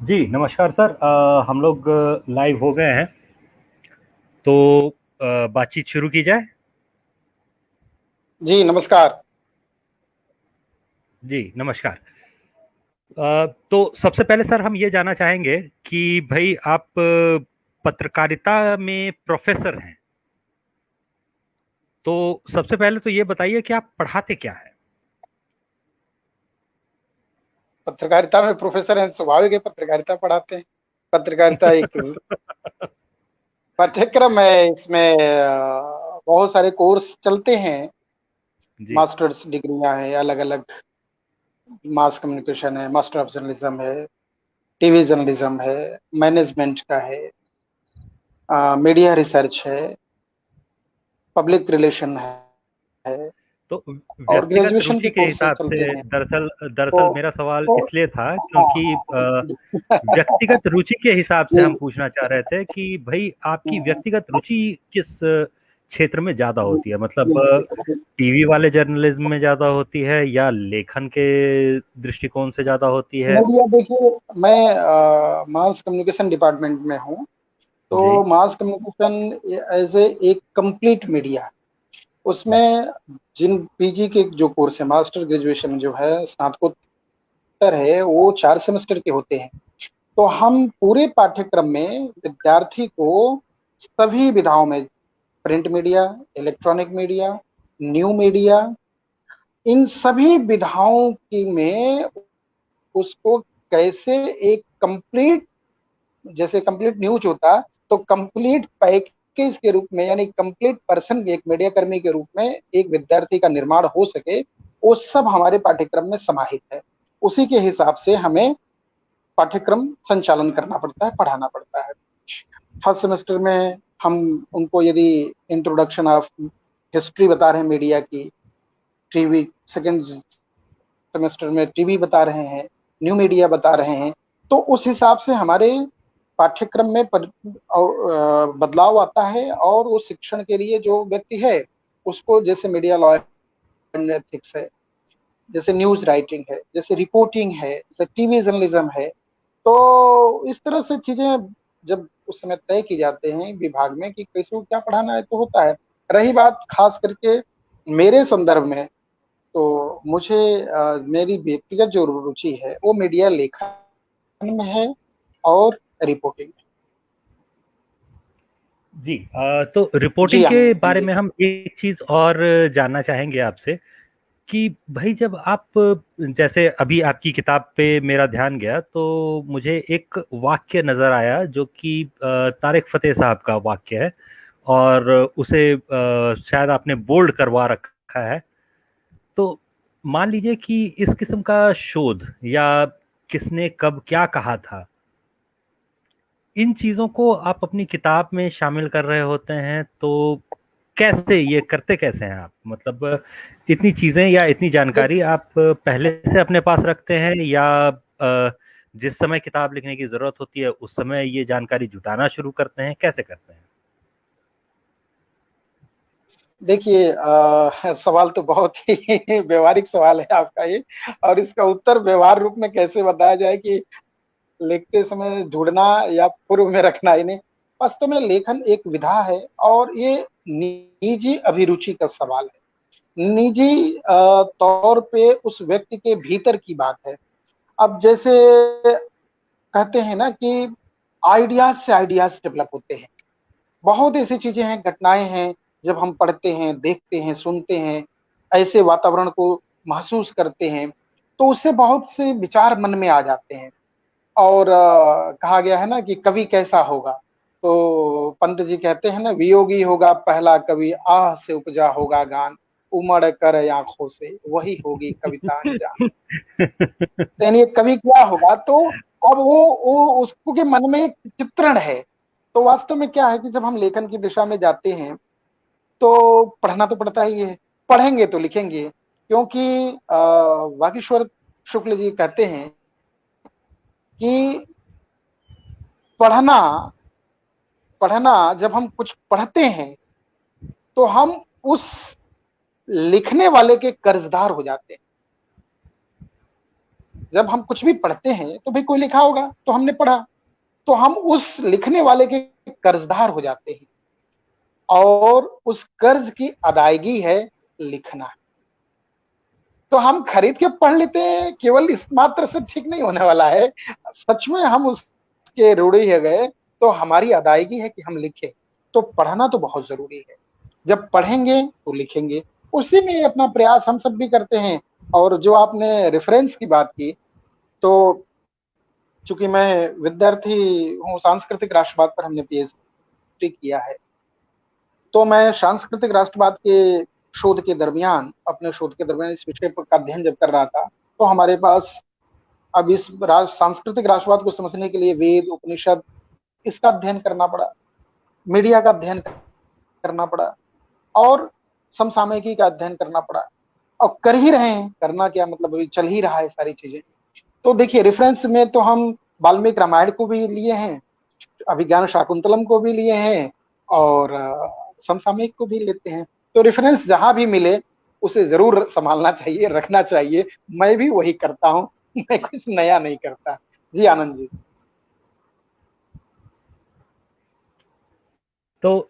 जी, नमस्कार सर। हम लोग लाइव हो गए हैं, तो बातचीत शुरू की जाए। जी नमस्कार। जी, नमस्कार। तो सबसे पहले सर हम ये जानना चाहेंगे कि भाई आप पत्रकारिता में प्रोफेसर हैं, तो सबसे पहले तो ये बताइए कि आप पढ़ाते क्या हैं? पत्रकारिता में प्रोफेसर हैं, स्वाभाविक है पत्रकारिता पढ़ाते हैं। पत्रकारिता एक पाठ्यक्रम है, इसमें बहुत सारे कोर्स चलते हैं। जी। मास्टर्स डिग्रियां हैं, अलग अलग मास कम्युनिकेशन है, मास्टर ऑफ जर्नलिज्म है, टीवी जर्नलिज्म है, मैनेजमेंट का है, मीडिया रिसर्च है, पब्लिक रिलेशन है तो और व्यक्तिगत ग्रेजुएशन रुचि के के कोर्सेज हिसाब से चलते हैं। दरअसल तो दरअसल मेरा सवाल तो इसलिए था क्योंकि हाँ व्यक्तिगत रुचि के हिसाब से जी हम पूछना चाह रहे थे कि भाई आपकी व्यक्तिगत रुचि किस क्षेत्र में ज्यादा होती है, मतलब टीवी वाले जर्नलिज्म में ज्यादा होती है या लेखन के दृष्टिकोण से ज्यादा होती है? मीडिया, देखिए मैं मास कम्युनिकेशन डिपार्टमेंट में हूँ। जी। तो मास कम्युनिकेशन एज ए एक कंप्लीट मीडिया, उसमें जिन पीजी के जो कोर्स है, मास्टर ग्रेजुएशन जो है, स्नातकोत्तर है, वो 4 सेमेस्टर के होते हैं। तो हम पूरे पाठ्यक्रम में विद्यार्थी को सभी विधाओं में, print media, electronic media, new media, इन सभी विधाओं की में उसको कैसे एक कंप्लीट, जैसे कंप्लीट न्यूज होता, तो कंप्लीट पैकेज के रूप में, यानी कंप्लीट पर्सन, एक मीडिया कर्मी के रूप में एक विद्यार्थी का निर्माण हो सके, वो सब हमारे पाठ्यक्रम में समाहित है। उसी के हिसाब से हमें पाठ्यक्रम संचालन करना पड़ता है, पढ़ाना पड़ता है। फर्स्ट सेमेस्टर में हम उनको यदि इंट्रोडक्शन ऑफ हिस्ट्री बता रहे हैं मीडिया की, टीवी, सेकेंड सेमेस्टर में टीवी बता रहे हैं, न्यू मीडिया बता रहे हैं, तो उस हिसाब से हमारे पाठ्यक्रम में बदलाव आता है। और वो शिक्षण के लिए जो व्यक्ति है, उसको जैसे मीडिया लॉ एंड एथिक्स है, जैसे न्यूज राइटिंग है, जैसे रिपोर्टिंग है, जैसे टीवी जर्नलिज्म है, तो इस तरह से चीजें जब उस समय तय की जाते हैं विभाग में कि कैसे को क्या पढ़ाना है, तो होता है। रही बात खास करके मेरे संदर्भ में, तो मुझे मेरी व्यक्तिगत जो रुचि है वो मीडिया लेखन में है और रिपोर्टिंग में। जी। तो जी रिपोर्टिंग के आनंद बारे जी। में हम एक चीज और जानना चाहेंगे आपसे कि भाई जब आप, जैसे अभी आपकी किताब पे मेरा ध्यान गया तो मुझे एक वाक्य नजर आया जो कि तारिक फतेह साहब का वाक्य है, और उसे शायद आपने बोल्ड करवा रखा है। तो मान लीजिए कि इस किस्म का शोध या किसने कब क्या कहा था, इन चीजों को आप अपनी किताब में शामिल कर रहे होते हैं, तो कैसे ये करते कैसे हैं आप, मतलब इतनी चीजें या इतनी देख जानकारी आप पहले से अपने पास रखते हैं या जिस समय किताब लिखने की जरूरत होती है उस समय ये जानकारी जुटाना शुरू करते हैं, कैसे करते हैं? देखिए सवाल तो बहुत ही व्यवहारिक सवाल है आपका ये। और इसका उत्तर व्यवहार रूप में कैसे बताया जाए कि लिखते समय ढूंढना या पूर्व में रखना ही नहीं। वास्तव में लेखन एक विधा है और ये निजी अभिरुचि का सवाल है। निजी तौर पे उस व्यक्ति के भीतर की बात है। अब जैसे कहते हैं ना कि आइडियाज से आइडियाज डेवलप होते हैं। बहुत ऐसी चीजें हैं, घटनाएं हैं, जब हम पढ़ते हैं, देखते हैं, सुनते हैं, ऐसे वातावरण को महसूस करते हैं, तो उससे बहुत से विचार मन में आ जाते हैं। और कहा गया है ना कि कवि कैसा होगा, तो पंत जी कहते हैं ना, वियोगी होगा पहला कवि, आह से उपजा होगा गान, उमड़ कर आंखों से वही होगी कविता अनजान। तो यानी कवि क्या होगा, तो अब वो उसको के मन में एक चित्रण है। तो वास्तव में क्या है कि जब हम लेखन की दिशा में जाते हैं, तो पढ़ना तो पड़ता ही है। पढ़ेंगे तो लिखेंगे, क्योंकि वागीश्वर शुक्ल जी कहते हैं कि पढ़ना पढ़ना जब हम कुछ पढ़ते हैं, तो हम उस लिखने वाले के कर्जदार हो जाते हैं। जब हम कुछ भी पढ़ते हैं तो भाई कोई लिखा होगा तो हमने पढ़ा, तो हम उस लिखने वाले के कर्जदार हो जाते हैं, और उस कर्ज की अदायगी है लिखना। तो हम खरीद के पढ़ लेते हैं, केवल इस मात्र से ठीक नहीं होने वाला है, सच में हम उसके रूढ़ी हो गए तो हमारी अदायगी है कि हम लिखें। तो पढ़ना तो बहुत जरूरी है, जब पढ़ेंगे तो लिखेंगे, उसी में अपना प्रयास हम सब भी करते हैं। और जो आपने रेफरेंस की बात की, तो चूंकि मैं विद्यार्थी हूँ, सांस्कृतिक राष्ट्रवाद पर हमने पीएचडी किया है, तो मैं सांस्कृतिक राष्ट्रवाद के शोध के दरमियान, अपने शोध के दरमियान इस विषय का अध्ययन जब कर रहा था, तो हमारे पास अब इस सांस्कृतिक राष्ट्रवाद को समझने के लिए वेद, उपनिषद, इसका अध्ययन करना पड़ा, मीडिया का अध्ययन करना पड़ा, और समसामयिकी का अध्ययन करना पड़ा। और कर ही रहे हैं, करना क्या मतलब, अभी चल ही रहा है सारी चीजें। तो देखिए, रेफरेंस में तो हम वाल्मीकि रामायण को भी लिए हैं, अभिज्ञान शाकुंतलम को भी लिए हैं, और समसामयिक को भी लेते हैं। तो रेफरेंस जहां भी मिले उसे जरूर संभालना चाहिए, रखना चाहिए। मैं भी वही करता हूं, मैं कुछ नया नहीं करता। जी आनंद जी। तो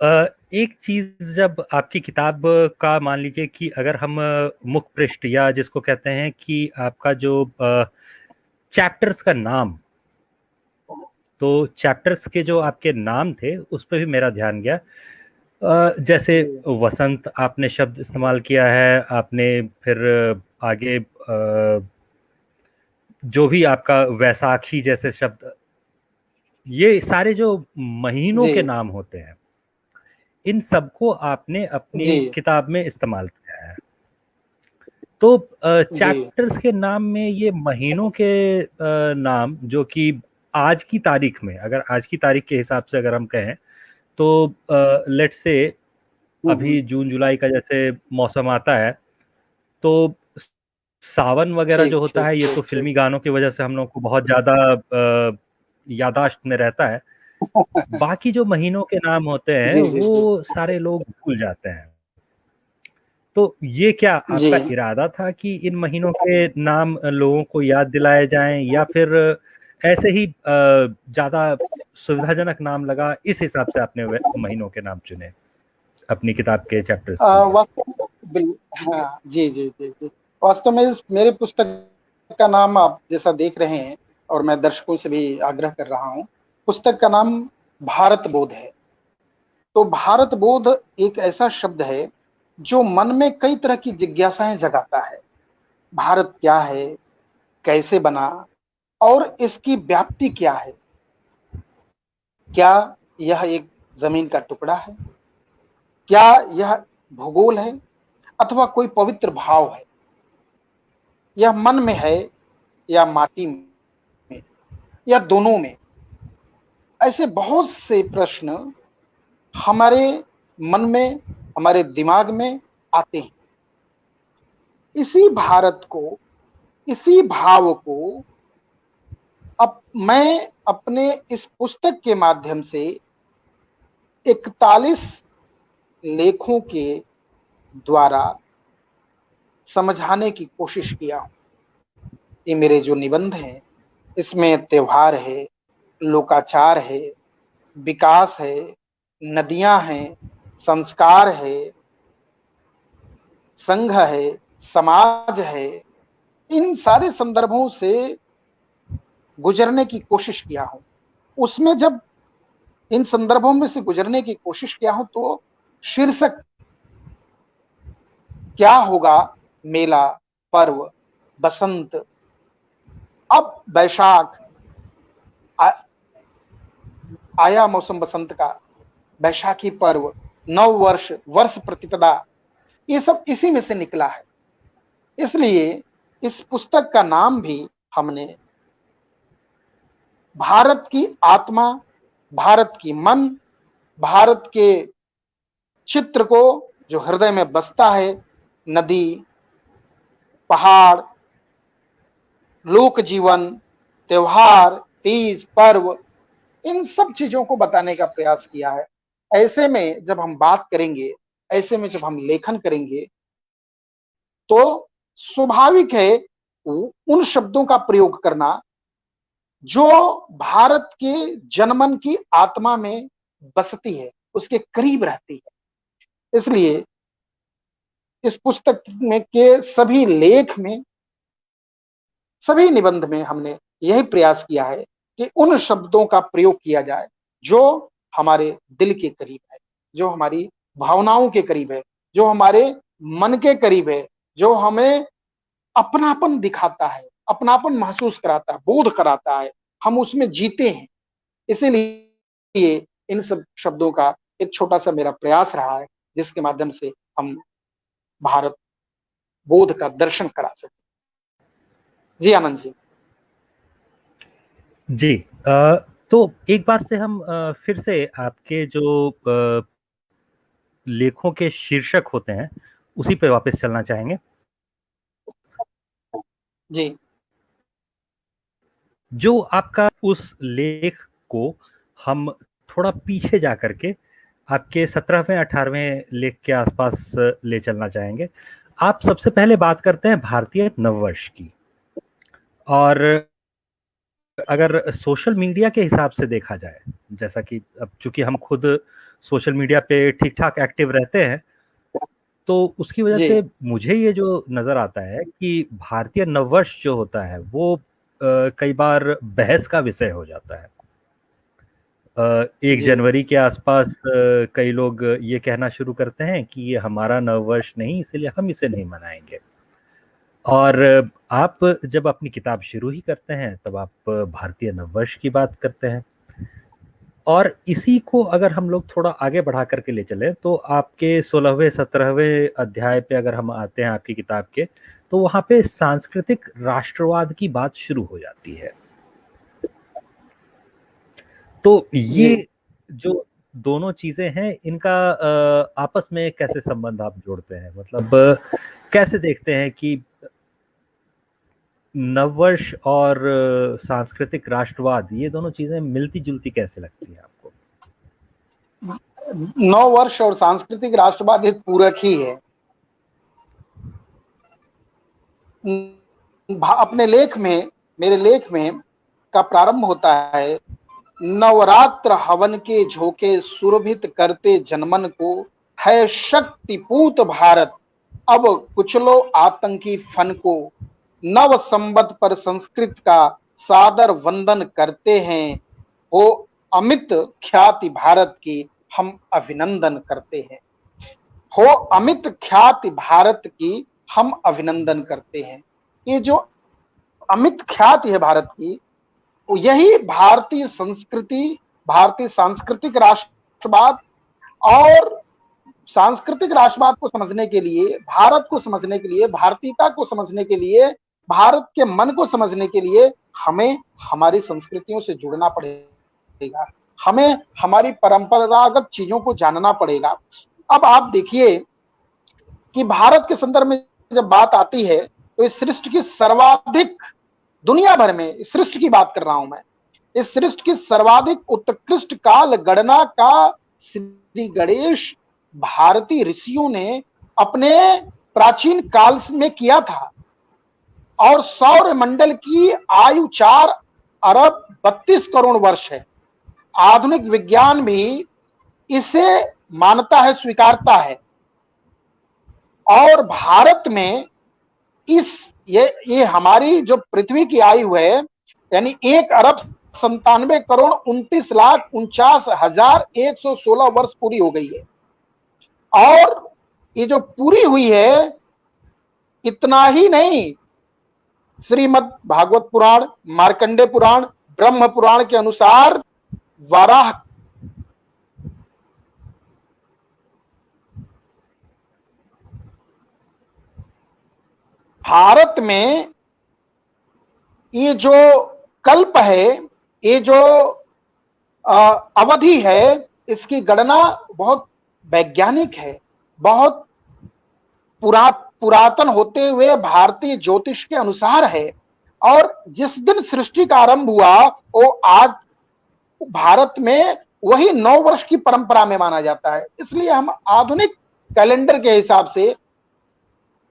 एक चीज, जब आपकी किताब का मान लीजिए कि अगर हम मुख पृष्ठ या जिसको कहते हैं कि आपका जो चैप्टर्स का नाम, तो चैप्टर्स के जो आपके नाम थे उस पर भी मेरा ध्यान गया। जैसे वसंत आपने शब्द इस्तेमाल किया है, आपने फिर आगे जो भी आपका वैसाखी जैसे शब्द, ये सारे जो महीनों जी के नाम होते हैं, इन सबको आपने अपनी जी किताब में इस्तेमाल किया है। तो जी चैप्टर्स के नाम में ये महीनों के नाम, जो कि आज की तारीख में, अगर आज की तारीख के हिसाब से अगर हम कहें, तो लेट्स से अभी जून जुलाई का जैसे मौसम आता है, तो सावन वगैरह जो ठीक होता ठीक है, ये तो ठीक ठीक। फिल्मी गानों की वजह से हम लोग को बहुत ज्यादा यादाश्त में रहता है। बाकी जो महीनों के नाम होते हैं जी जी जी वो सारे लोग भूल जाते हैं। तो ये क्या जी। आपका इरादा था कि इन महीनों के नाम लोगों को याद दिलाए जाएं, या फिर ऐसे ही ज्यादा सुविधाजनक नाम लगा, इस हिसाब से आपने महीनों के नाम चुने अपनी किताब के चैप्टर्स के लिए? वास्तव हाँ जी जी जी जी। वास्तव में इस मेरे पुस्तक का नाम आप जैसा देख रहे हैं, और मैं दर्शकों से भी आग्रह कर रहा हूँ, पुस्तक का नाम भारत बोध है। तो भारत बोध एक ऐसा शब्द है जो मन में कई तरह की जिज्ञासाएं जगाता है। भारत क्या है, कैसे बना, और इसकी व्याप्ति क्या है? क्या यह एक जमीन का टुकड़ा है? क्या यह भूगोल है, अथवा कोई पवित्र भाव है? यह मन में है या माटी में, या दोनों में? ऐसे बहुत से प्रश्न हमारे मन में, हमारे दिमाग में आते हैं। इसी भारत को, इसी भाव को अब मैं अपने इस पुस्तक के माध्यम से 41 लेखों के द्वारा समझाने की कोशिश किया हूं। ये मेरे जो निबंध हैं, इसमें त्योहार है, लोकाचार है, विकास है, नदियां हैं, संस्कार है, संघ है, समाज है, इन सारे संदर्भों से गुजरने की कोशिश किया हूं। उसमें जब इन संदर्भों में से गुजरने की कोशिश किया हूं, तो शीर्षक क्या होगा? मेला, पर्व, बसंत, अब बैशाख, आ, आया मौसम बसंत का, बैशाखी पर्व, नव वर्ष, वर्ष प्रतिपदा, ये सब इसी में से निकला है। इसलिए इस पुस्तक का नाम भी हमने भारत की आत्मा, भारत की मन, भारत के चित्र को जो हृदय में बसता है, नदी, पहाड़, लोक जीवन, त्योहार, तीज, पर्व, इन सब चीजों को बताने का प्रयास किया है। ऐसे में जब हम बात करेंगे, ऐसे में जब हम लेखन करेंगे, तो स्वाभाविक है उन शब्दों का प्रयोग करना जो भारत के जनमन की आत्मा में बसती है, उसके करीब रहती है। इसलिए इस पुस्तक में के सभी लेख में, सभी निबंध में हमने यही प्रयास किया है कि उन शब्दों का प्रयोग किया जाए जो हमारे दिल के करीब है, जो हमारी भावनाओं के करीब है, जो हमारे मन के करीब है, जो हमें अपनापन दिखाता है, अपनापन महसूस कराता है, बोध कराता है, हम उसमें जीते हैं। इसीलिए इन सब शब्दों का एक छोटा सा मेरा प्रयास रहा है, जिसके माध्यम से हम भारत बोध का दर्शन करा सके। जी आनंद जी। जी। तो एक बार से हम फिर से आपके जो लेखों के शीर्षक होते हैं उसी पे वापस चलना चाहेंगे। जी। जो आपका उस लेख को हम थोड़ा पीछे जा करके आपके 17वें 18वें लेख के आसपास ले चलना चाहेंगे। आप सबसे पहले बात करते हैं भारतीय नववर्ष की, और अगर सोशल मीडिया के हिसाब से देखा जाए, जैसा कि अब चूंकि हम खुद सोशल मीडिया पे ठीक ठाक एक्टिव रहते हैं, तो उसकी वजह जी। से मुझे ये जो नजर आता है कि भारतीय नववर्ष जो होता है वो कई बार बहस का विषय हो जाता है। 1 जनवरी के आसपास कई लोग ये कहना शुरू करते हैं कि ये हमारा नववर्ष नहीं, इसलिए हम इसे नहीं मनाएंगे। और आप जब अपनी किताब शुरू ही करते हैं तब आप भारतीय नववर्ष की बात करते हैं, और इसी को अगर हम लोग थोड़ा आगे बढ़ा करके ले चले तो आपके 16वें 17वें अध्याय पे अगर हम आते हैं आपकी किताब के, तो वहां पे सांस्कृतिक राष्ट्रवाद की बात शुरू हो जाती है। तो ये जो दोनों चीजें हैं, इनका आपस में कैसे संबंध आप जोड़ते हैं? मतलब कैसे देखते हैं कि नववर्ष और सांस्कृतिक राष्ट्रवाद, ये दोनों चीजें मिलती जुलती कैसे लगती है आपको? नववर्ष और सांस्कृतिक राष्ट्रवाद एक पूरक ही है। अपने लेख में, मेरे लेख में का प्रारंभ होता है, नवरात्र हवन के झोंके सुरभित करते जनमन को, है शक्तिपूत भारत अब कुचलो आतंकी फन को, नव संवत पर संस्कृत का सादर वंदन करते हैं, हो अमित ख्याति भारत की हम अभिनंदन करते हैं। हो अमित ख्याति भारत की हम अभिनंदन करते हैं। ये जो अमित ख्याति है भारत की, यही भारतीय संस्कृति, भारतीय सांस्कृतिक राष्ट्रवाद, और सांस्कृतिक राष्ट्रवाद को समझने के लिए, भारत को समझने के लिए, भारतीयता को समझने के लिए, भारत के मन को समझने के लिए हमें हमारी संस्कृतियों से जुड़ना पड़ेगा, हमें हमारी परंपरागत चीजों को जानना पड़ेगा। अब आप देखिए कि भारत के संदर्भ में जब बात आती है तो इस सृष्टि की सर्वाधिक, दुनिया भर में इस सृष्टि की बात कर रहा हूं मैं, इस सृष्टि की सर्वाधिक उत्कृष्ट काल गणना का श्री गणेश भारतीय ऋषियों ने अपने प्राचीन काल में किया था, और सौर मंडल की आयु 4 अरब 32 करोड़ वर्ष है। आधुनिक विज्ञान भी इसे मानता है, स्वीकारता है। और भारत में ये हमारी जो पृथ्वी की आयु है, यानी 1 अरब 97 करोड़ 29,49,116 वर्ष पूरी हो गई है। और ये जो पूरी हुई है, इतना ही नहीं, श्रीमद् भागवत पुराण, मार्कंडे पुराण, ब्रह्म पुराण के अनुसार वाराह भारत में ये जो कल्प है, ये जो अवधि है, इसकी गणना बहुत वैज्ञानिक है, बहुत पुरातन होते हुए भारतीय ज्योतिष के अनुसार है। और जिस दिन सृष्टि का आरंभ हुआ वो आज भारत में वही 9 वर्ष की परंपरा में माना जाता है। इसलिए हम आधुनिक कैलेंडर के हिसाब से,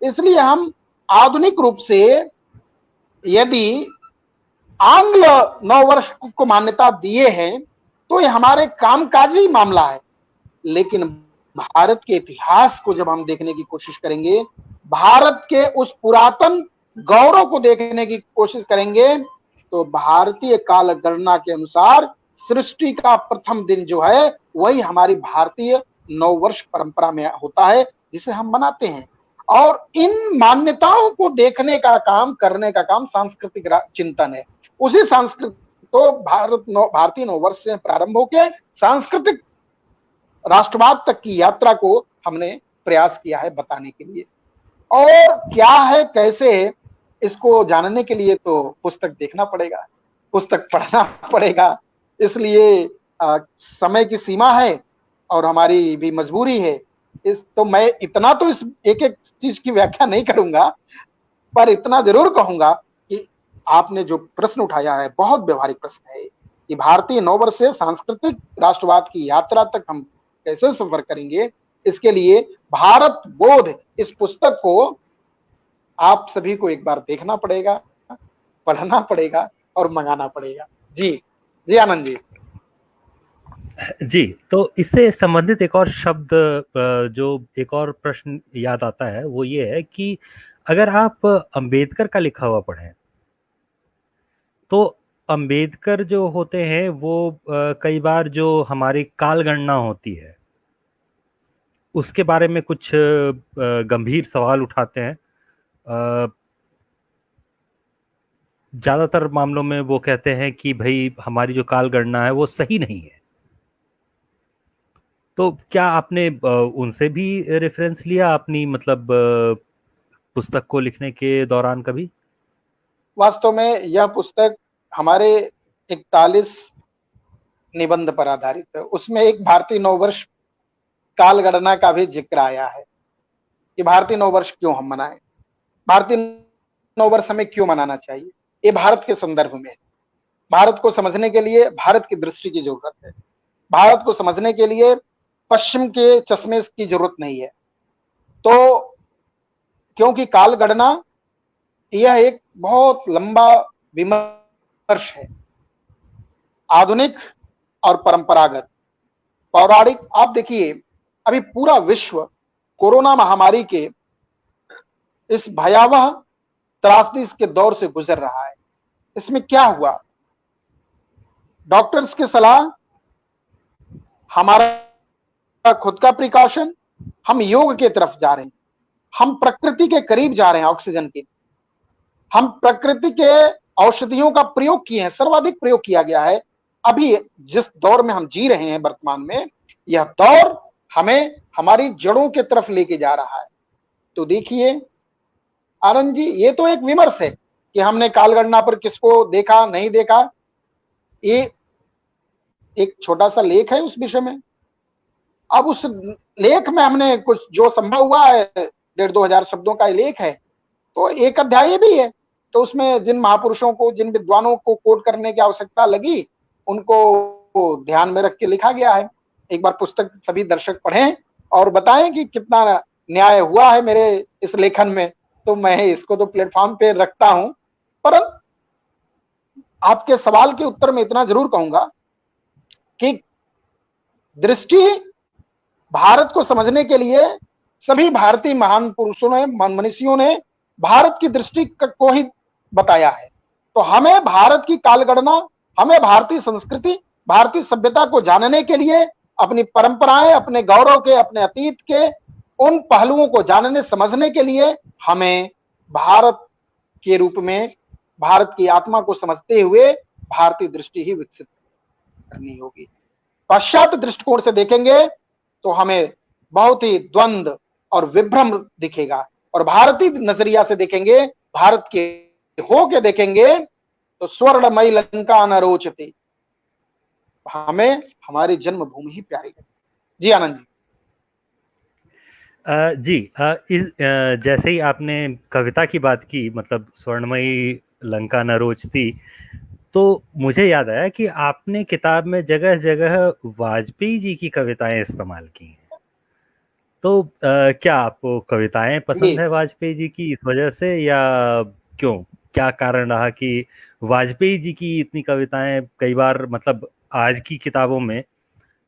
इसलिए हम आधुनिक रूप से यदि आंग्ल नववर्ष को मान्यता दिए हैं तो ये हमारे कामकाजी मामला है, लेकिन भारत के इतिहास को जब हम देखने की कोशिश करेंगे, भारत के उस पुरातन गौरव को देखने की कोशिश करेंगे, तो भारतीय काल गणना के अनुसार सृष्टि का प्रथम दिन जो है वही हमारी भारतीय नववर्ष परंपरा में होता है, जिसे हम मनाते हैं। और इन मान्यताओं को देखने का काम, करने का काम सांस्कृतिक चिंतन है। उसी सांस्कृतिक तो भारतीय नववर्ष से प्रारंभ होकर सांस्कृतिक राष्ट्रवाद तक की यात्रा को हमने प्रयास किया है बताने के लिए। और क्या है कैसे है इसको जानने के लिए तो पुस्तक देखना पड़ेगा, पुस्तक पढ़ना पड़ेगा। इसलिए समय की सीमा है और हमारी भी मजबूरी है। इस तो मैं इतना तो इस एक एक चीज की व्याख्या नहीं करूंगा, पर इतना जरूर कहूंगा कि आपने जो प्रश्न उठाया है बहुत व्यवहारिक प्रश्न है कि भारतीय नववर्ष से सांस्कृतिक राष्ट्रवाद की यात्रा तक हम कैसे सफर करेंगे। इसके लिए भारत बोध इस पुस्तक को आप सभी को एक बार देखना पड़ेगा, पढ़ना पड़ेगा और मंगाना पड़ेगा। जी जी आनंद जी। जी, तो इससे संबंधित एक और शब्द, जो एक और प्रश्न याद आता है वो ये है कि अगर आप अंबेडकर का लिखा हुआ पढ़ें तो अंबेडकर जो होते हैं वो कई बार जो हमारी काल गणना होती है उसके बारे में कुछ गंभीर सवाल उठाते हैं। ज्यादातर मामलों में वो कहते हैं कि भाई हमारी जो काल गणना है वो सही नहीं है। तो क्या आपने उनसे भी रेफरेंस लिया अपनी मतलब पुस्तक को लिखने के दौरान कभी? वास्तव में यह पुस्तक हमारे 41 निबंध पर आधारित है। उसमें एक भारतीय नववर्ष काल गणना का भी जिक्र आया है कि भारतीय नववर्ष क्यों हम मनाएं, भारतीय नववर्ष हमें क्यों मनाना चाहिए। ये भारत के संदर्भ में, भारत को समझने के लिए भारत की दृष्टि की जरूरत है। भारत को समझने के लिए पश्चिम के चश्मे की जरूरत नहीं है। तो क्योंकि काल गणना यह एक बहुत लंबा विमर्श है, आधुनिक और परंपरागत, पौराणिक। आप देखिए अभी पूरा विश्व कोरोना महामारी के इस भयावह त्रासदी के दौर से गुजर रहा है। इसमें क्या हुआ, डॉक्टर्स की सलाह, हमारा खुद का प्रिकॉशन, हम योग की तरफ जा रहे हैं, हम प्रकृति के करीब जा रहे हैं ऑक्सीजन के, हम प्रकृति के औषधियों का प्रयोग किए हैं, सर्वाधिक प्रयोग किया गया है। अभी जिस दौर में हम जी रहे हैं वर्तमान में, यह दौर हमें हमारी जड़ों के तरफ लेके जा रहा है। तो देखिए आनंद जी, ये तो एक विमर्श है कि हमने कालगणना पर किसको देखा नहीं देखा। ये एक छोटा सा लेख है उस विषय में। अब उस लेख में हमने कुछ जो संभव हुआ है, 1,500-2,000 शब्दों का लेख है, तो एक अध्याय भी है। तो उसमें जिन महापुरुषों को, जिन विद्वानों को कोट करने की आवश्यकता लगी, उनको ध्यान में रख के लिखा गया है। एक बार पुस्तक सभी दर्शक पढ़ें और बताएं कि कितना न्याय हुआ है मेरे इस लेखन में। तो मैं इसको तो प्लेटफॉर्म पे रखता हूं, पर आपके सवाल के उत्तर में इतना जरूर कहूंगा कि दृष्टि भारत को समझने के लिए सभी भारतीय महान पुरुषों ने, मनीषियों ने भारत की दृष्टि को ही बताया है। तो हमें भारत की कालगणना, हमें भारतीय संस्कृति, भारतीय सभ्यता को जानने के लिए, अपनी परंपराएं, अपने गौरव के, अपने अतीत के उन पहलुओं को जानने समझने के लिए हमें भारत के रूप में, भारत की आत्मा को समझते हुए भारतीय दृष्टि ही विकसित करनी होगी। पाश्चात्य दृष्टिकोण से देखेंगे तो हमें बहुत ही द्वंद्व और विभ्रम दिखेगा, और भारतीय नजरिया से देखेंगे, भारत के हो के देखेंगे तो स्वर्णमयी लंका न रोचते, हमें हमारी जन्मभूमि ही प्यारी है। जी आनंद जी। जैसे ही आपने कविता की बात की, मतलब स्वर्णमयी लंका न रोचती, तो मुझे याद आया कि आपने किताब में जगह जगह वाजपेयी जी की कविताएं इस्तेमाल की हैं। तो क्या आपको कविताएं पसंद है वाजपेयी जी की इस वजह से, या क्यों? क्या कारण रहा कि वाजपेयी जी की इतनी कविताएं कई बार, मतलब आज की किताबों में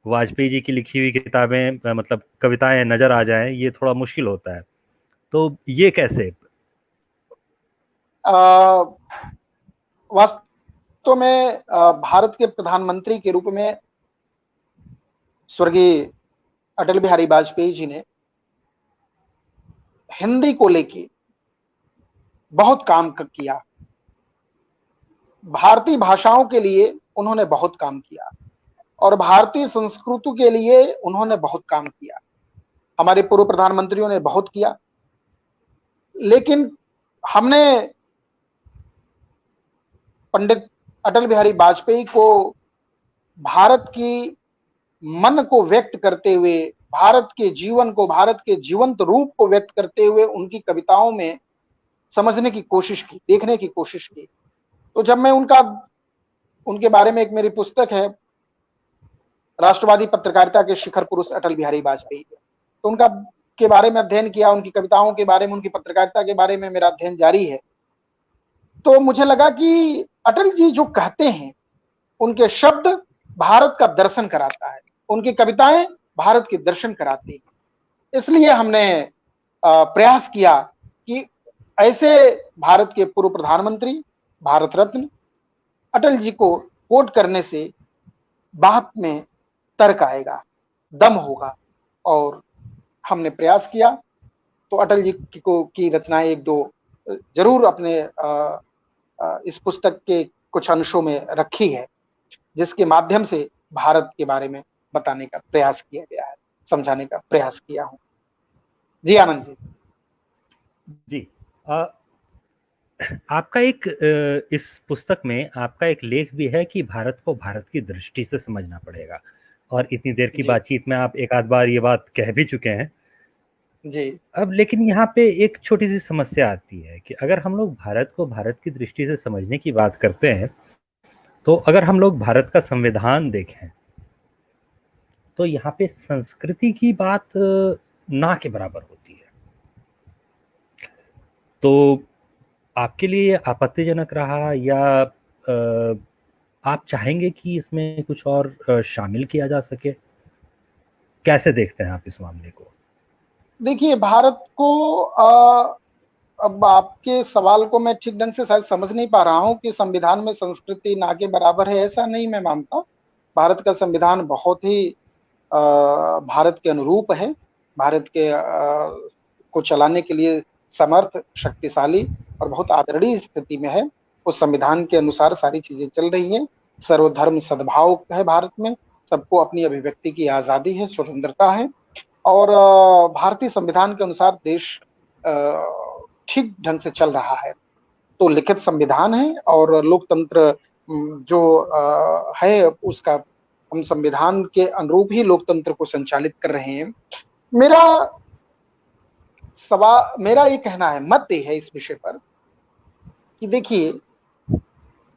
वाजपेयी जी की लिखी हुई किताबें मतलब कविताएं नजर आ जाएं, ये थोड़ा मुश्किल होता है। तो ये कैसे? अ, वास्तव में भारत के प्रधानमंत्री के रूप में स्वर्गीय अटल बिहारी वाजपेयी जी ने हिंदी को लेके बहुत काम किया। भारतीय भाषाओं के लिए उन्होंने बहुत काम किया और भारतीय संस्कृति के लिए उन्होंने बहुत काम किया। हमारे पूर्व प्रधानमंत्रियों ने बहुत किया, लेकिन हमने पंडित अटल बिहारी वाजपेयी को भारत की मन को व्यक्त करते हुए, भारत के जीवन को, भारत के जीवंत रूप को व्यक्त करते हुए उनकी कविताओं में समझने की कोशिश की, देखने की कोशिश की। तो जब मैं उनके बारे में एक मेरी पुस्तक है, राष्ट्रवादी पत्रकारिता के शिखर पुरुष अटल बिहारी वाजपेयी, तो उनका के बारे में अध्ययन किया, उनकी कविताओं के बारे में, उनकी पत्रकारिता के बारे में मेरा अध्ययन जारी है। तो मुझे लगा कि अटल जी जो कहते हैं, उनके शब्द भारत का दर्शन कराता है, उनकी कविताएं भारत के दर्शन कराती हैं। इसलिए हमने प्रयास किया कि ऐसे भारत के पूर्व प्रधानमंत्री, भारत रत्न अटल जी को कोट करने से बात में तर्क आएगा, दम होगा, और हमने प्रयास किया। तो अटल जी की रचनाएं एक दो जरूर अपने इस पुस्तक के कुछ अंशों में रखी है, जिसके माध्यम से भारत के बारे में बताने का प्रयास किया गया है, समझाने का प्रयास किया हूं। जी आनंद जी। जी, आपका एक इस पुस्तक में आपका एक लेख भी है कि भारत को भारत की दृष्टि से समझना पड़ेगा, और इतनी देर की जी बातचीत में आप एक आध बार ये बात कह भी चुके हैं। जी अब लेकिन यहाँ पे एक छोटी सी समस्या आती है कि अगर हम लोग भारत को भारत की दृष्टि से समझने की बात करते हैं, तो अगर हम लोग भारत का संविधान देखें तो यहाँ पे संस्कृति की बात ना के बराबर होती है। तो आपके लिए आपत्तिजनक रहा, या आप चाहेंगे कि इसमें कुछ और शामिल किया जा सके? कैसे देखते हैं आप इस मामले को? देखिए, भारत को अब आपके सवाल को मैं ठीक ढंग से शायद समझ नहीं पा रहा हूं कि संविधान में संस्कृति ना के बराबर है, ऐसा नहीं मैं मानता। भारत का संविधान बहुत ही भारत के अनुरूप है, भारत के को चलाने के लिए समर्थ, शक्तिशाली और बहुत आदरणीय स्थिति में है। उस संविधान के अनुसार सारी चीजें चल रही हैं। सर्वधर्म सद्भाव है भारत में, सबको अपनी अभिव्यक्ति की आजादी है, स्वतंत्रता है, और भारतीय संविधान के अनुसार देश ठीक ढंग से चल रहा है। तो लिखित संविधान है और लोकतंत्र जो है, उसका हम संविधान के अनुरूप ही लोकतंत्र को संचालित कर रहे हैं। मेरा ये कहना है, मत ये है इस विषय पर कि देखिए,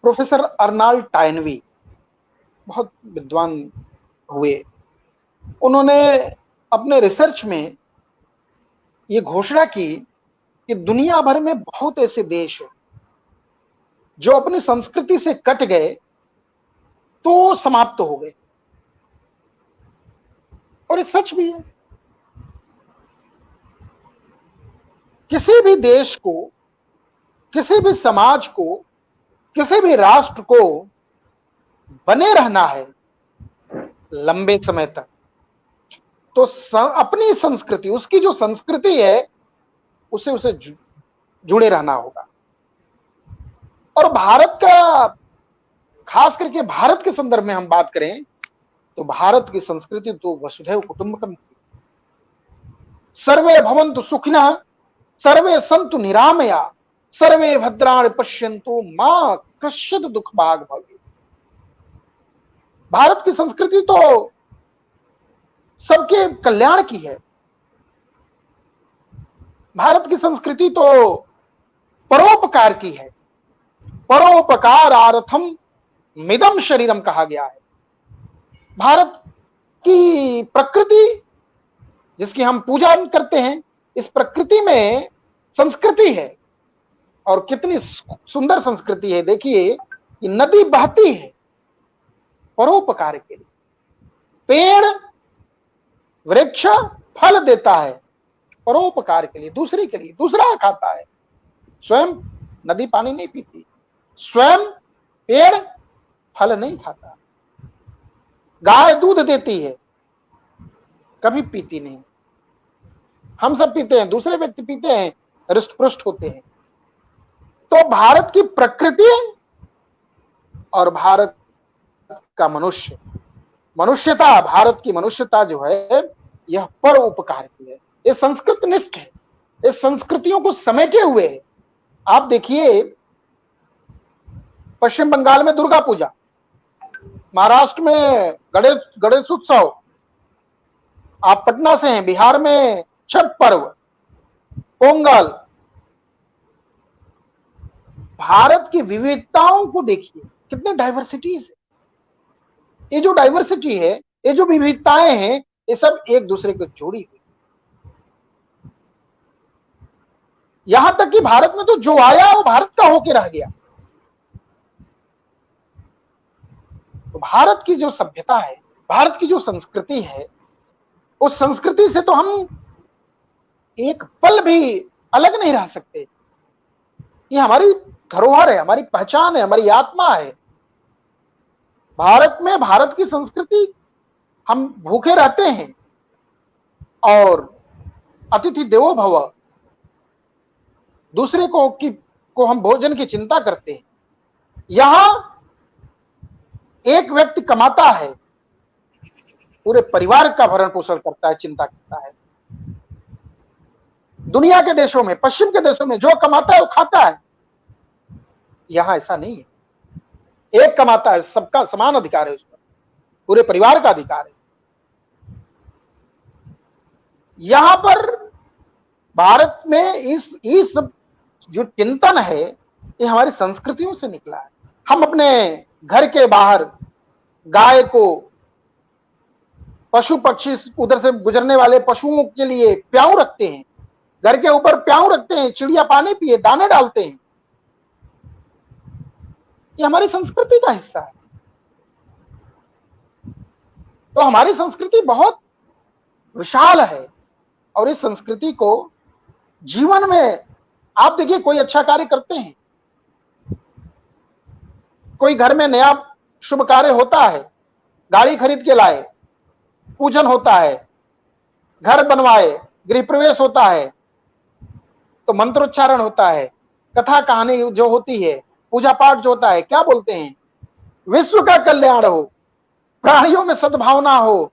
प्रोफेसर अर्नाल्ड टायनवी बहुत विद्वान हुए। उन्होंने अपने रिसर्च में ये घोषणा की कि दुनिया भर में बहुत ऐसे देश हैं जो अपनी संस्कृति से कट गए तो समाप्त हो गए, और ये सच भी है। किसी भी देश को, किसी भी समाज को, किसी भी राष्ट्र को बने रहना है लंबे समय तक, तो अपनी संस्कृति, उसकी जो संस्कृति है, उसे जुड़े रहना होगा। और भारत का, खास करके भारत के संदर्भ में हम बात करें तो भारत की संस्कृति तो वसुधैव कुटुंबकम थी। सर्वे भवन्तु सुखिनः, सर्वे सन्तु निरामया, सर्वे भद्राणि पश्यन्तु मां कश्चित् दुःखभाग् भवेत्। भारत की संस्कृति तो सबके कल्याण की है। भारत की संस्कृति तो परोपकार की है। परोपकारार्थम मिदम शरीरम कहा गया है। भारत की प्रकृति जिसकी हम पूजा करते हैं, इस प्रकृति में संस्कृति है। और कितनी सुंदर संस्कृति है। देखिए कि नदी बहती है परोपकार के लिए, पेड़ वृक्ष फल देता है परोपकार के लिए, दूसरे के लिए, दूसरा खाता है। स्वयं नदी पानी नहीं पीती, स्वयं पेड़ फल नहीं खाता, गाय दूध देती है कभी पीती नहीं। हम सब पीते हैं, दूसरे व्यक्ति पीते हैं, हृष्ट पुष्ट होते हैं। तो भारत की प्रकृति और भारत का मनुष्य, मनुष्यता, भारत की मनुष्यता जो है यह पर उपकार की है, ये संस्कृत निष्ठ है, ये संस्कृतियों को समेटे हुए है। आप देखिए पश्चिम बंगाल में दुर्गा पूजा, महाराष्ट्र में गणेश उत्सव, आप पटना से हैं, बिहार में छठ पर्व, पोंगल। भारत की विविधताओं को देखिए, कितने डाइवर्सिटीज है। ये जो डाइवर्सिटी है, ये जो विविधताएं हैं, ये सब एक दूसरे को जोड़ी हुई। यहां तक कि भारत में तो जो आया वो भारत का होके रह गया। तो भारत की जो सभ्यता है, भारत की जो संस्कृति है, उस संस्कृति से तो हम एक पल भी अलग नहीं रह सकते। ये हमारी धरोहर है, हमारी पहचान है, हमारी आत्मा है। भारत में भारत की संस्कृति, हम भूखे रहते हैं और अतिथि देवो भव, दूसरे को हम भोजन की चिंता करते हैं। यहां एक व्यक्ति कमाता है, पूरे परिवार का भरण पोषण करता है, चिंता करता है। दुनिया के देशों में, पश्चिम के देशों में जो कमाता है वो खाता है, यहां ऐसा नहीं है। एक कमाता है, सबका समान अधिकार है, उस पर पूरे परिवार का अधिकार है। यहां पर भारत में इस जो चिंतन है, ये हमारी संस्कृतियों से निकला है। हम अपने घर के बाहर गाय को, पशु पक्षी, उधर से गुजरने वाले पशुओं के लिए प्याऊ रखते हैं, घर के ऊपर प्याऊ रखते हैं, चिड़िया पानी पिए, दाने डालते हैं। ये हमारी संस्कृति का हिस्सा है। तो हमारी संस्कृति बहुत विशाल है, और इस संस्कृति को जीवन में, आप देखिए कोई अच्छा कार्य करते हैं, कोई घर में नया शुभ कार्य होता है, गाड़ी खरीद के लाए, पूजन होता है, घर बनवाए, गृह प्रवेश होता है, तो मंत्रोच्चारण होता है, कथा कहानी जो होती है, पूजा पाठ जो होता है, क्या बोलते हैं, विश्व का कल्याण हो, प्राणियों में सद्भावना हो।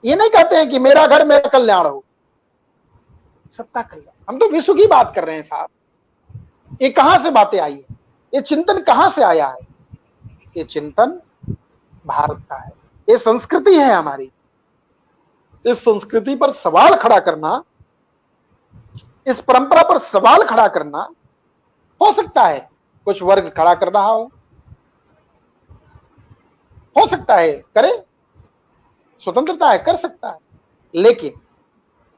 ये नहीं कहते हैं कि मेरा घर मेरा कल्याण हो, सबका कल्याण। हम तो विश्व की बात कर रहे हैं साहब। ये कहां से बातें आई है, ये चिंतन कहां से आया है? ये चिंतन भारत का है, ये संस्कृति है हमारी। इस संस्कृति पर सवाल खड़ा करना, इस परंपरा पर सवाल खड़ा करना, हो सकता है कुछ वर्ग खड़ा कर रहा हो सकता है करे, स्वतंत्रता है, कर सकता है। लेकिन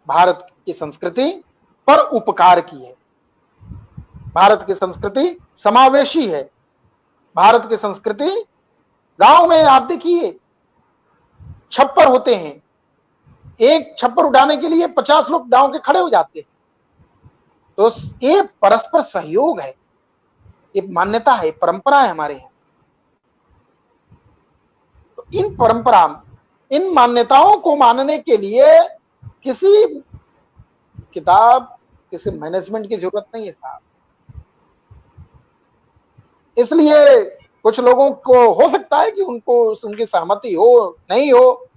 भारत की संस्कृति पर उपकार की है, भारत की संस्कृति समावेशी है। भारत की संस्कृति, गांव में आप देखिए छप्पर होते हैं, एक छप्पर उठाने के लिए 50 लोग गांव के खड़े हो जाते हैं। तो ये परस्पर सहयोग है, ये मान्यता है, परंपरा है हमारे यहाँ। तो इन परंपरा, इन मान्यताओं को मानने के लिए किसी किताब, किसी मैनेजमेंट की जरूरत नहीं है साहब। इसलिए कुछ लोगों को हो सकता है कि उनको उनकी सहमति हो, नहीं हो,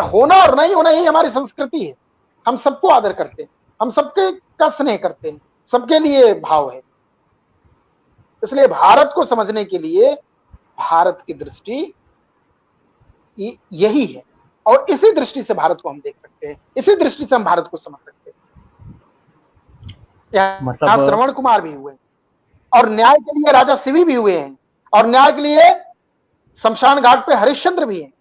होना और नहीं होना, यही हमारी संस्कृति है। हम सबको आदर करते हैं, हम सबके का स्नेह करते हैं, सबके लिए भाव है। इसलिए भारत को समझने के लिए भारत की दृष्टि यही है, और इसी दृष्टि से भारत को हम देख सकते हैं, इसी दृष्टि से हम भारत को समझ सकते हैं। मतलब श्रवण कुमार भी हुए, और न्याय के लिए राजा शिवी भी हुए हैं, और न्याय के लिए शमशान घाट पे हरिश्चंद्र भी हैं,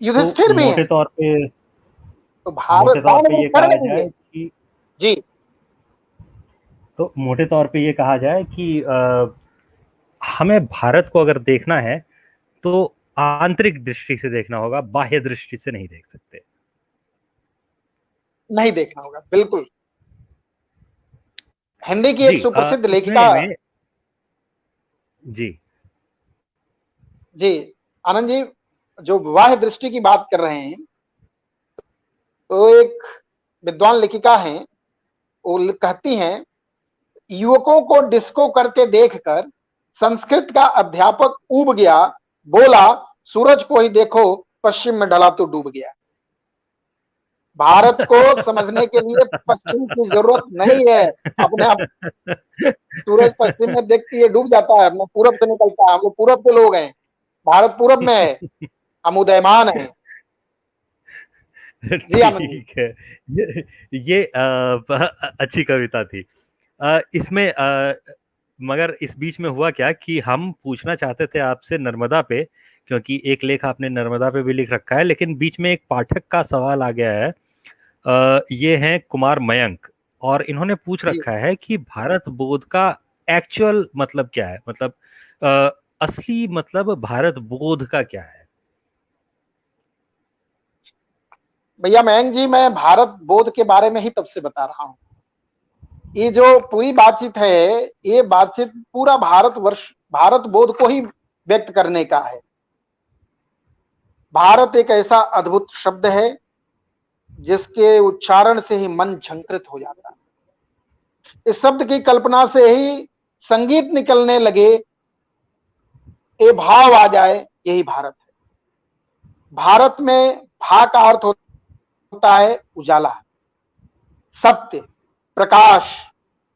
युधिष्ठिर भी हैं। मोटे तौर पे तो भारत ये कहा जाए कि जी तो मोटे तौर पे ये कहा जाए कि हमें भारत को अगर देखना है तो आंतरिक दृष्टि से देखना होगा, बाह्य दृष्टि से नहीं देख सकते। नहीं देखना होगा, बिल्कुल। हिंदी की जी एक सुप्रसिद्ध लेखिका, इसमें मैं जी जी आनंद जी, जो बाह्य दृष्टि की बात कर रहे हैं, तो एक विद्वान लेखिका हैं, वो कहती हैं, युवकों को डिस्को करते देखकर संस्कृत का अध्यापक ऊब गया, बोला सूरज को ही देखो पश्चिम में ढला तो डूब गया। भारत को समझने के लिए पश्चिम की जरूरत नहीं है, अपने आप सूरज पश्चिम में देखती है डूब जाता है, अपने पूरब से निकलता है, हम लोग पूरब के लोग हैं, भारत पूरब में है, हम उदयमान हैं। जी आनंद जी। ठीक है। ये अच्छी कविता थी। इसमें मगर इस बीच में हुआ क्या कि हम पूछना चाहते थे आपसे नर्मदा पे, क्योंकि एक लेख आपने नर्मदा पे भी लिख रखा है, लेकिन बीच में एक पाठक का सवाल आ गया है। ये हैं कुमार मयंक, और इन्होंने पूछ जी रखा है कि भारत बोध का एक्चुअल मतलब क्या है, मतलब अ, असली मतलब भारत बोध का क्या है। भैया मयंक जी, मैं भारत बोध के बारे में ही तब से बता रहा हूं। ये जो पूरी बातचीत है, ये बातचीत पूरा भारतवर्ष, भारत बोध को ही व्यक्त करने का है। भारत एक ऐसा अद्भुत शब्द है जिसके उच्चारण से ही मन झंकृत हो जाता है। इस शब्द की कल्पना से ही संगीत निकलने लगे, ये भाव आ जाए, यही भारत है। भारत में भा का अर्थ होता है उजाला, सत्य, प्रकाश,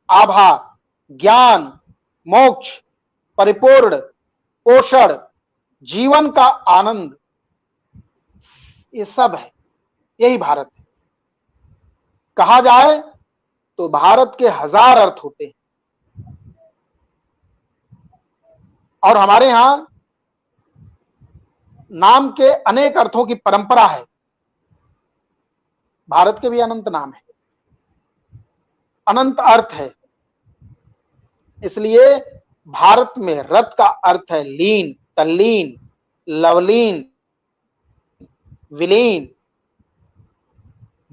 आभा, ज्ञान, मोक्ष, परिपूर्ण, पोषण, जीवन का आनंद, ये सब है, यही भारत है। कहा जाए तो भारत के हजार अर्थ होते हैं, और हमारे यहां नाम के अनेक अर्थों की परंपरा है। भारत के भी अनंत नाम है, अनंत अर्थ है। इसलिए भारत में रत का अर्थ है लीन, तल्लीन, लवलीन, विलीन।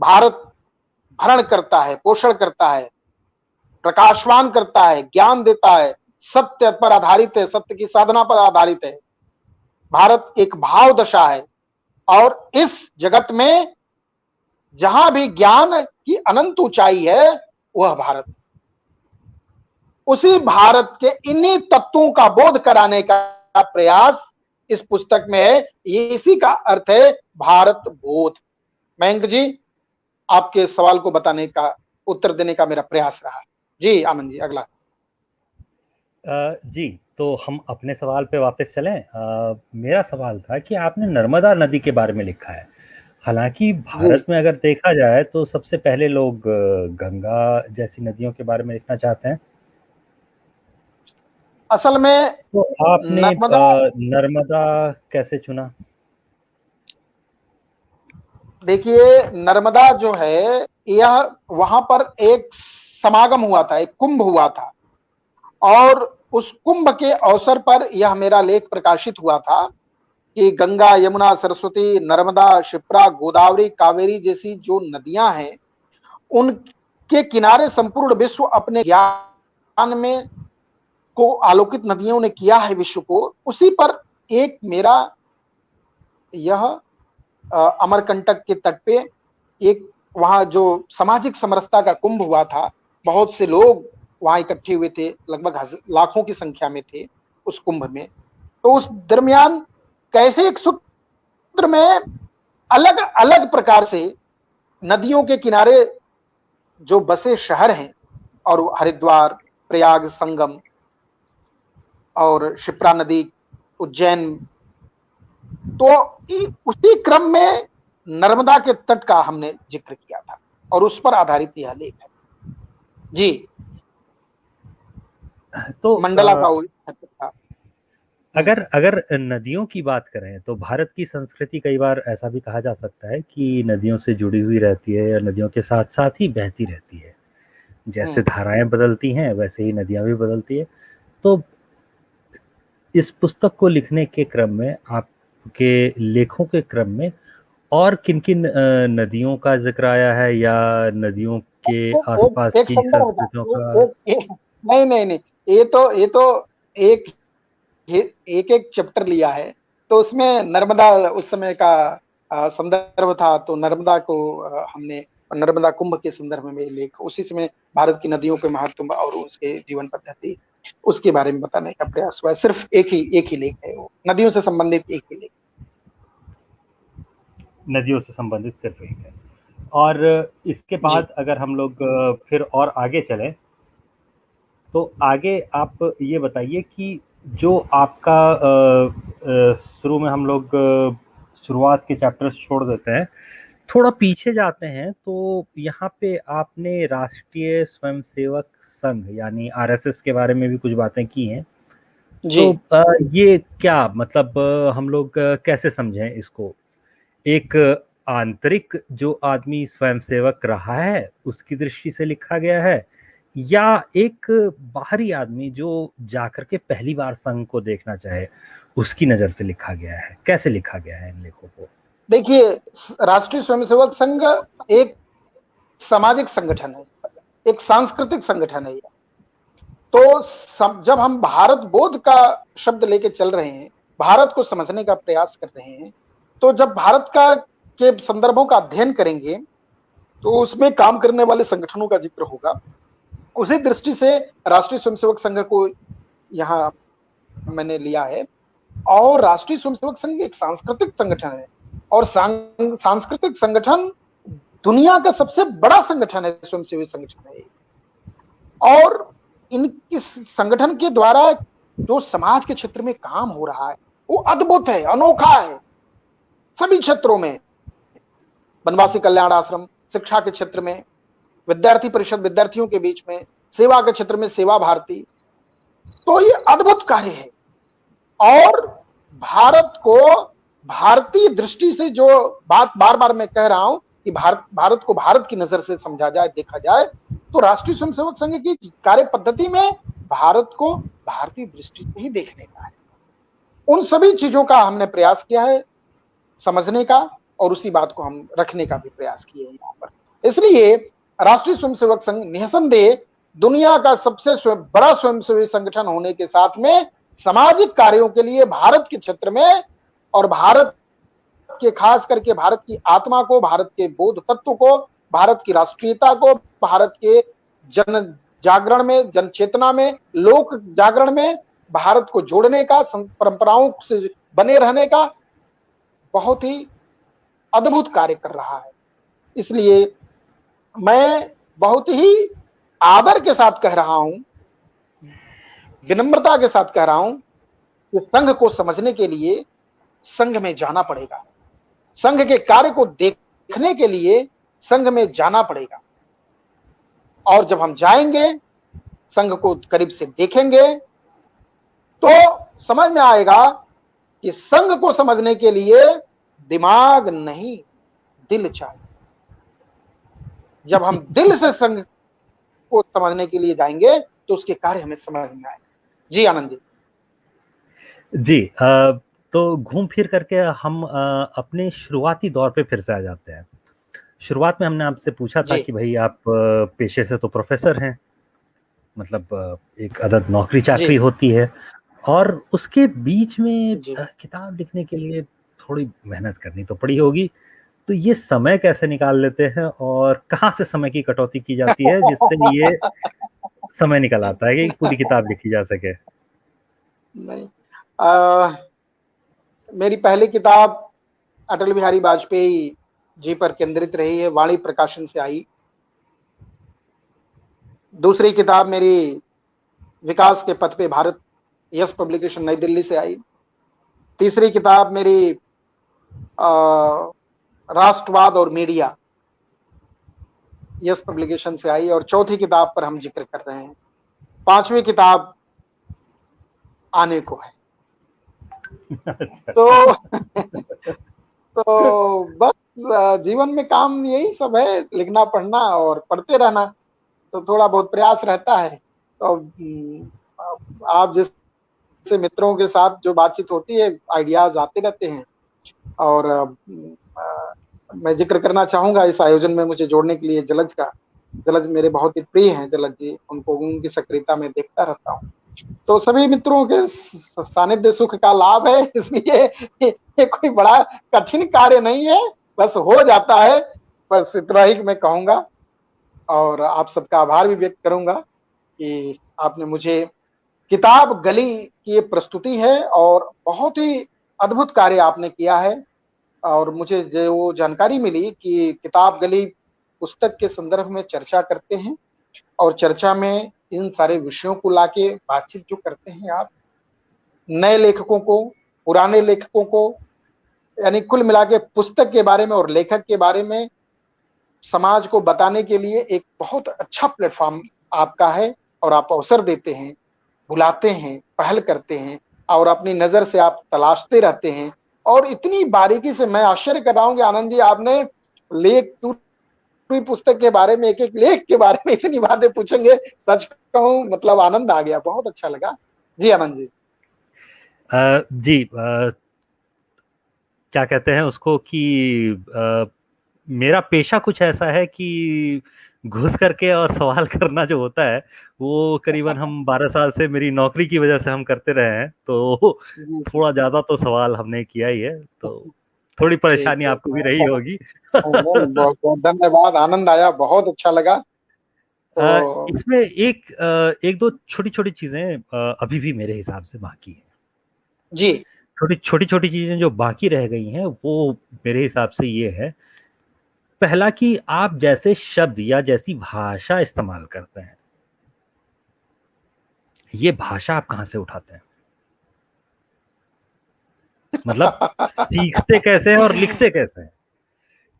भारत भरण करता है, पोषण करता है, प्रकाशवान करता है, ज्ञान देता है, सत्य पर आधारित है, सत्य की साधना पर आधारित है। भारत एक भाव दशा है, और इस जगत में जहां भी ज्ञान की अनंत ऊंचाई है, वह भारत। उसी भारत के इन्हीं तत्वों का बोध कराने का प्रयास इस पुस्तक में है। ये इसी का अर्थ है भारत बोध। मयंक जी, आपके सवाल को बताने का, उत्तर देने का मेरा प्रयास रहा। जी आनंद जी, अगला। जी, तो हम अपने सवाल पे वापस चलें। मेरा सवाल था कि आपने नर्मदा नदी के बारे में लिखा है। हालांकि जी भारत में अगर देखा जाए तो सबसे पहले लोग गंगा जैसी नदियों के बारे में लिखना चाहते हैं। असल में तो आपने नर्मदा, नर्मदा कैसे चुना। देखिए नर्मदा जो है, यह वहां पर एक समागम हुआ था, एक कुंभ हुआ था, और उस कुंभ के अवसर पर यह मेरा लेख प्रकाशित हुआ था कि गंगा, यमुना, सरस्वती, नर्मदा, शिप्रा, गोदावरी, कावेरी जैसी जो नदियां हैं, उनके किनारे संपूर्ण विश्व अपने ज्ञान में को आलोकित नदियों ने किया है विश्व को। उसी पर एक मेरा यह अमरकंटक के तट पे एक, वहां जो सामाजिक समरसता का कुंभ हुआ था, बहुत से लोग वहां इकट्ठे हुए थे, लगभग लाखों की संख्या में थे उस कुंभ में। तो उस दरमियान कैसे एक सूत्र में अलग अलग प्रकार से नदियों के किनारे जो बसे शहर हैं, और हरिद्वार, प्रयाग संगम, और शिप्रा नदी, उज्जैन, तो उसी क्रम में नर्मदा के तट का हमने जिक्र किया था, और उस पर आधारित यह लेख है। जी, तो मंडला का था। अगर अगर नदियों की बात करें तो भारत की संस्कृति कई बार ऐसा भी कहा जा सकता है कि नदियों से जुड़ी हुई रहती है या नदियों के साथ साथ ही बहती रहती है। जैसे धाराएं बदलती हैं वैसे ही नदियां भी बदलती है। तो इस पुस्तक को लिखने के क्रम में, आपके लेखों के क्रम में, और किन किन नदियों का जिक्र आया है, या नदियों के आसपास एक की संदर्भ था, संस्कृतियों का? नहीं नहीं नहीं, ये तो एक एक एक चैप्टर लिया है। तो उसमें नर्मदा उस समय का संदर्भ था, तो नर्मदा को हमने नर्मदा कुंभ के संदर्भ में लेख, उसी समय भारत की नदियों के महत्व और उसके जीवन पद्धति, उसके बारे में बताने का प्रयास हुआ है। सिर्फ एक ही लेख है वो, नदियों से संबंधित एक ही लेख। नदियों से संबंधित सिर्फ एक है। और इसके जी बाद अगर हम लोग फिर और आगे चलें, तो आगे आप ये बताइए कि जो आपका शुरू में हम लोग शुरुआत के चैप्टर्स छोड़ देते हैं, थोड़ा पीछे जाते हैं, तो यहाँ पे आपने राष्ट्रीय स्वयंसेवक संघ यानी आरएसएस के बारे में भी कुछ बातें की हैं। जी। तो ये क्या मतलब, हम लोग कैसे समझें इसको? एक आंतरिक जो आदमी स्वयंसेवक रहा है उसकी दृष्टि से लिखा गया है, या एक बाहरी आदमी जो जाकर के पहली बार संघ को देखना चाहे उसकी नजर से लिखा गया है? कैसे लिखा गया है इन लेखों को? देखिए, राष्ट्रीय स्वयंसेवक संघ एक सामाजिक संगठन है, एक सांस्कृतिक संगठन है। तो जब हम भारत बोध का शब्द लेके चल रहे हैं, भारत को समझने का प्रयास कर रहे हैं, तो जब भारत का के संदर्भों का अध्ययन करेंगे तो उसमें काम करने वाले संगठनों का जिक्र होगा। उसी दृष्टि से राष्ट्रीय स्वयंसेवक संघ को यहाँ मैंने लिया है। और राष्ट्रीय स्वयंसेवक संघ एक सांस्कृतिक संगठन है, और सांस्कृतिक संगठन दुनिया का सबसे बड़ा संगठन है, स्वयंसेवी संगठन है। और इस संगठन के द्वारा जो समाज के क्षेत्र में काम हो रहा है वो अद्भुत है, अनोखा है। सभी क्षेत्रों में, वनवासी कल्याण आश्रम, शिक्षा के क्षेत्र में विद्यार्थी परिषद, विद्यार्थियों के बीच में सेवा के क्षेत्र में सेवा भारती, तो ये अद्भुत कार्य है। और भारत को भारतीय दृष्टि से, जो बात बार बार मैं कह रहा हूं कि भारत को भारत की नजर से समझा जाए, देखा जाए, तो राष्ट्रीय स्वयंसेवक संघ की कार्य पद्धति में भारत को भारतीय दृष्टि से ही देखने का है। उन सभी चीजों का हमने प्रयास किया है समझने का, और उसी बात को हम रखने का भी प्रयास किए हैं यहाँ पर। इसलिए राष्ट्रीय स्वयंसेवक संघ निसंदेह दुनिया का सबसे बड़ा स्वयंसेवी संगठन होने के साथ में सामाजिक कार्यों के लिए भारत के क्षेत्र में, और भारत के खास करके भारत की आत्मा को, भारत के बोध तत्व को, भारत की राष्ट्रीयता को, भारत के जन जागरण में, जन चेतना में, लोक जागरण में भारत को जोड़ने का, परंपराओं से बने रहने का बहुत ही अद्भुत कार्य कर रहा है। इसलिए मैं बहुत ही आदर के साथ कह रहा हूं, विनम्रता के साथ कह रहा हूं कि संघ को समझने के लिए संघ में जाना पड़ेगा, संघ के कार्य को देखने के लिए संघ में जाना पड़ेगा। और जब हम जाएंगे, संघ को करीब से देखेंगे, तो समझ में आएगा कि संघ को समझने के लिए दिमाग नहीं, दिल चाहिए। जब हम दिल से संघ को समझने के लिए जाएंगे तो उसके कार्य हमें समझ में आएंगे। जी आनंद जी। जी, तो घूम फिर करके हम अपने शुरुआती दौर पे फिर से आ जाते हैं। शुरुआत में हमने आपसे पूछा था जी कि भाई आप पेशे से तो प्रोफेसर हैं, मतलब एक अदद नौकरी जी चाकरी होती है, और उसके बीच में जी। किताब लिखने के लिए थोड़ी मेहनत करनी तो पड़ी होगी। तो ये समय कैसे निकाल लेते हैं, और कहाँ से समय की कटौती की जाती है जिससे ये समय निकल आता है कि पूरी किताब लिखी जा सके? नहीं, मेरी पहली किताब अटल बिहारी वाजपेयी जी पर केंद्रित रही है, वाणी प्रकाशन से आई। दूसरी किताब मेरी विकास के पथ पे भारत, यस पब्लिकेशन नई दिल्ली से आई। तीसरी किताब मेरी राष्ट्रवाद और मीडिया, यस पब्लिकेशन से आई। और चौथी किताब पर हम जिक्र कर रहे हैं, पांचवी किताब आने को है। तो तो बस जीवन में काम यही सब है, लिखना, पढ़ना और पढ़ते रहना। तो थोड़ा बहुत प्रयास रहता है। तो आप जैसे मित्रों के साथ जो बातचीत होती है, आइडियाज आते रहते हैं। और मैं जिक्र करना चाहूंगा इस आयोजन में मुझे जोड़ने के लिए जलज का। जलज मेरे बहुत ही प्रिय हैं, जलज जी, उनको उनकी सक्रियता में देखता रहता हूँ। तो सभी मित्रों के सानिध्य सुख का लाभ है, इसलिए ये कोई बड़ा कठिन कार्य नहीं है, बस हो जाता है। बस इतना ही मैं कहूंगा, और आप सबका आभार भी व्यक्त करूंगा कि आपने मुझे किताब गली की ये प्रस्तुति है, और बहुत ही अद्भुत कार्य आपने किया है। और मुझे जो जानकारी मिली कि किताब गली पुस्तक के संदर्भ में चर्चा करते हैं, और चर्चा में इन सारे विषयों को लाके बातचीत जो करते हैं आप, नए लेखकों को, पुराने लेखकों को, यानी कुल मिला के पुस्तक के बारे में और लेखक के बारे में समाज को बताने के लिए एक बहुत अच्छा प्लेटफॉर्म आपका है। और आप अवसर देते हैं, बुलाते हैं, पहल करते हैं, और अपनी नजर से आप तलाशते रहते हैं। और इतनी बारीकी से मैं आश्चर्य कर रहा हूं कि आनंद जी, आपने लेख पूरी पुस्तक के बारे में, एक एक लेख के बारे में इतनी बातें पूछेंगे, सच कहूं मतलब आनंद आ गया, बहुत अच्छा लगा। जी आनंद जी। जी, क्या कहते हैं उसको कि मेरा पेशा कुछ ऐसा है कि घुस करके और सवाल करना जो होता है, वो करीबन हम 12 साल से मेरी नौकरी की वजह से हम करते रहे हैं, तो जी थोड़ा ज्यादा तो सवाल हमने किया ही है, तो थोड़ी ठीक परेशानी है, आपको भी रही होगी। बहुत बहुत धन्यवाद, आनंद आया, बहुत अच्छा लगा। तो इसमें एक दो छोटी छोटी चीजें अभी भी मेरे हिसाब से बाकी हैं। जी। छोटी छोटी चीजें जो बाकी रह गई हैं वो मेरे हिसाब से ये है। पहला कि आप जैसे शब्द या जैसी भाषा इस्तेमाल करते हैं, ये भाषा आप कहाँ से उठाते हैं? मतलब सीखते कैसे हैं और लिखते कैसे हैं?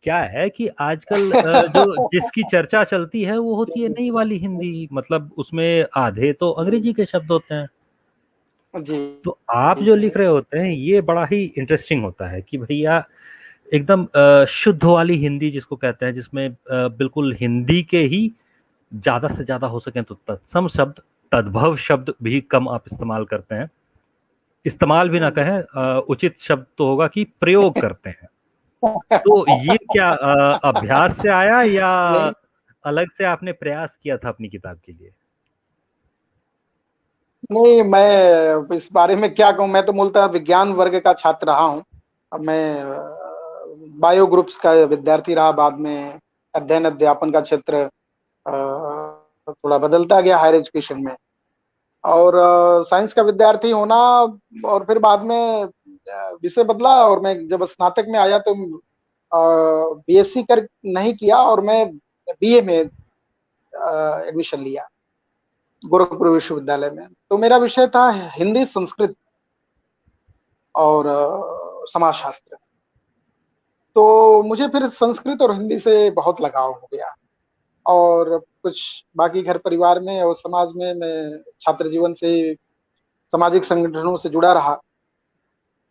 क्या है कि आजकल जो जिसकी चर्चा चलती है वो होती है नई वाली हिंदी, मतलब उसमें आधे तो अंग्रेजी के शब्द होते हैं। जी तो आप जी जो लिख रहे होते हैं ये बड़ा ही इंटरेस्टिंग होता है कि भैया एकदम शुद्ध वाली हिंदी जिसको कहते हैं, जिसमें बिल्कुल हिंदी के ही ज्यादा से ज्यादा हो सके तो तत्सम शब्द, तद्भव शब्द भी कम आप इस्तेमाल करते हैं। इस्तेमाल भी ना जी। कहें, उचित शब्द तो होगा कि प्रयोग करते हैं। तो ये क्या अभ्यास से आया या नहीं अलग से आपने प्रयास किया था अपनी किताब के लिए? नहीं, मैं इस बारे में क्या कहूँ, मैं तो मूलतः विज्ञान वर्ग का छात्र रहा हूँ। अब मैं बायो ग्रुप्स का विद्यार्थी रहा, बाद में अध्ययन अध्यापन का क्षेत्र थोड़ा बदलता गया हायर एजुकेशन में, और साइंस का विद्यार्थी होना, और फिर बाद में विषय बदला, और मैं जब स्नातक में आया तो बीएससी कर नहीं किया, और मैं बीए में एडमिशन लिया गोरखपुर विश्वविद्यालय में। तो मेरा विषय था हिंदी, संस्कृत और समाजशास्त्र। तो मुझे फिर संस्कृत और हिंदी से बहुत लगाव हो गया, और कुछ बाकी घर परिवार में और समाज में मैं छात्र जीवन से सामाजिक संगठनों से जुड़ा रहा।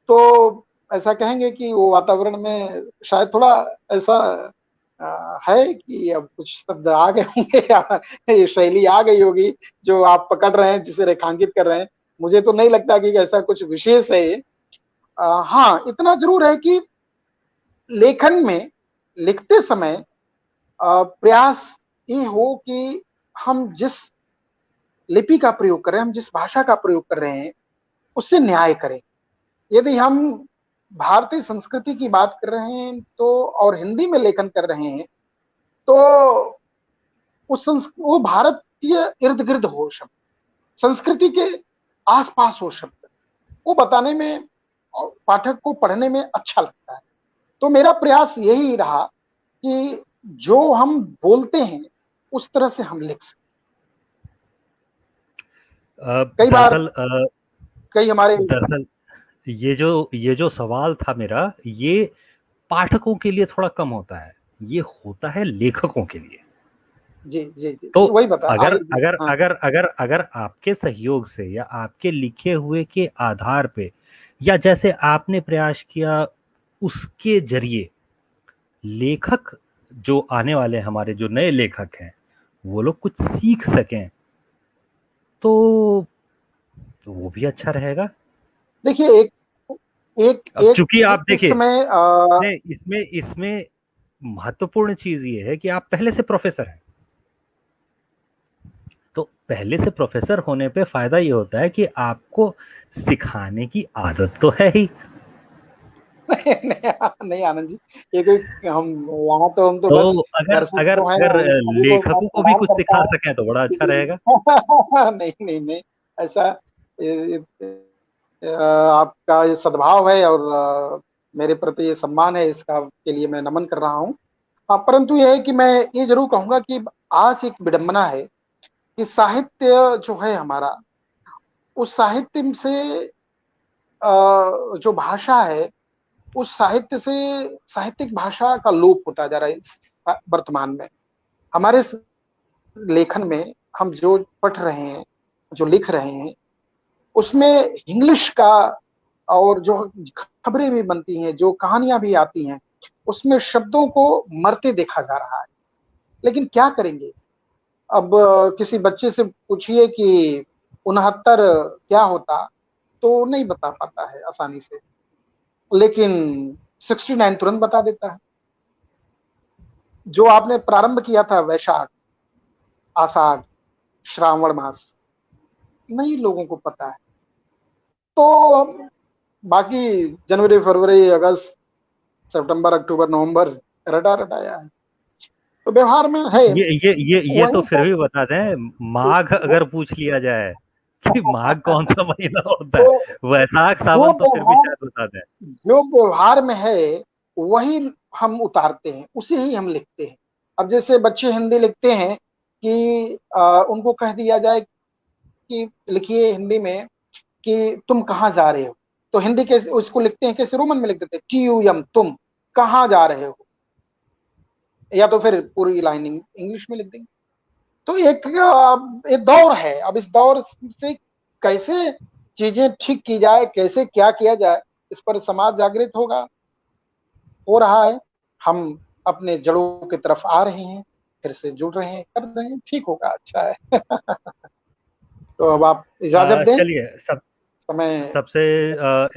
तो ऐसा कहेंगे कि वो वातावरण में शायद थोड़ा ऐसा है कि अब कुछ शब्द आ गए होंगे, या ये शैली आ गई होगी जो आप पकड़ रहे हैं, जिसे रेखांकित कर रहे हैं। मुझे तो नहीं लगता कि ऐसा कुछ विशेष है ये। हाँ, इतना जरूर है कि लेखन में, लिखते समय प्रयास ये हो कि हम जिस लिपि का प्रयोग कर रहे हैं, हम जिस भाषा का प्रयोग कर रहे हैं, उससे न्याय करें। यदि हम भारतीय संस्कृति की बात कर रहे हैं तो, और हिंदी में लेखन कर रहे हैं, तो वो भारतीय इर्द गिर्द हो शब्द, संस्कृति के आसपास हो शब्द, वो बताने में और पाठक को पढ़ने में अच्छा लगता है। तो मेरा प्रयास यही रहा कि जो हम बोलते हैं उस तरह से हम लिख सकें। कई बार दरअसल कई हमारे दरअसल ये जो सवाल था मेरा, ये पाठकों के लिए थोड़ा कम होता है, ये होता है लेखकों के लिए। जी जी जी तो जी, वही बता अगर आगे। अगर हाँ अगर अगर अगर आपके सहयोग से या आपके लिखे हुए के आधार पे, या जैसे आपने प्रयास किया उसके जरिए, लेखक जो आने वाले हमारे जो नए लेखक हैं वो लोग कुछ सीख सकें, तो वो भी अच्छा रहेगा। देखिए, एक एक अब एक चूंकि आप इस देखिए, समय नहीं, इसमें इसमें महत्वपूर्ण चीज ये है कि आप पहले से प्रोफेसर हैं। तो पहले से प्रोफेसर होने पे फायदा ये होता है कि आपको सिखाने की आदत तो है ही। नहीं, नहीं आनंद जी, ये कोई हम यहाँ तो हम तो बस तो अगर दर्शक अगर जो हैं अगर उन सभी को मैं लेखकों को भी प्रणाम कुछ करता सिखा हूँ सकें तो बड़ा अच्छा कि रहेगा। नहीं, नहीं, नहीं, ऐसा आपका ये सद्भाव है और मेरे प्रति ये सम्मान है, इसका के लिए मैं नमन कर रहा हूँ। परंतु ये है कि मैं ये ज़रूर कहूँगा कि आज एक विडंबना है कि साहित्य जो है हमारा, उस साहित्य से जो भाषा है, उस साहित्य से साहित्यिक भाषा का लोप होता जा रहा है इस वर्तमान में। हमारे लेखन में हम जो पढ़ रहे हैं, जो लिख रहे हैं, उसमें इंग्लिश का और जो खबरें भी बनती हैं, जो कहानियां भी आती हैं, उसमें शब्दों को मरते देखा जा रहा है। लेकिन क्या करेंगे? अब किसी बच्चे से पूछिए कि 69 क्या होता, तो नहीं बता पाता है आसानी से, लेकिन 69 तुरंत बता देता है। जो आपने प्रारंभ किया था वैशाख, आषाढ़, श्रावण मास, नहीं लोगों को पता है। तो बाकी जनवरी, फरवरी, अगस्त, सितंबर, अक्टूबर, नवंबर रटा रटाया है। तो व्यवहार में है ये तो वही फिर है। भी बता दें, माघ अगर पूछ लिया जाए कि माघ कौन सा महीना होता तो है, वैशाख जो सावन तो फिर भी व्यवहार शायद बता दें। जो व्यवहार में है वही हम उतारते हैं, उसे ही हम लिखते हैं। अब जैसे बच्चे हिंदी लिखते हैं कि उनको कह दिया जाए कि लिखिए हिंदी में कि तुम कहाँ जा रहे हो, तो हिंदी कैसे उसको लिखते हैं, कैसे रोमन में लिख देते हैं, TUM, तुम कहाँ जा रहे हो, या तो फिर पूरी लाइन इंग्लिश में लिख देंगे। तो एक दौर है। अब इस दौर से कैसे चीजें ठीक की जाए, कैसे क्या किया जाए, इस पर समाज जागृत होगा, हो रहा है। हम अपने जड़ों की तरफ आ रहे हैं, फिर से जुड़ रहे हैं, कर रहे हैं, ठीक होगा, अच्छा है। तो अब आप इजाजत दें, चलिए, समय। सबसे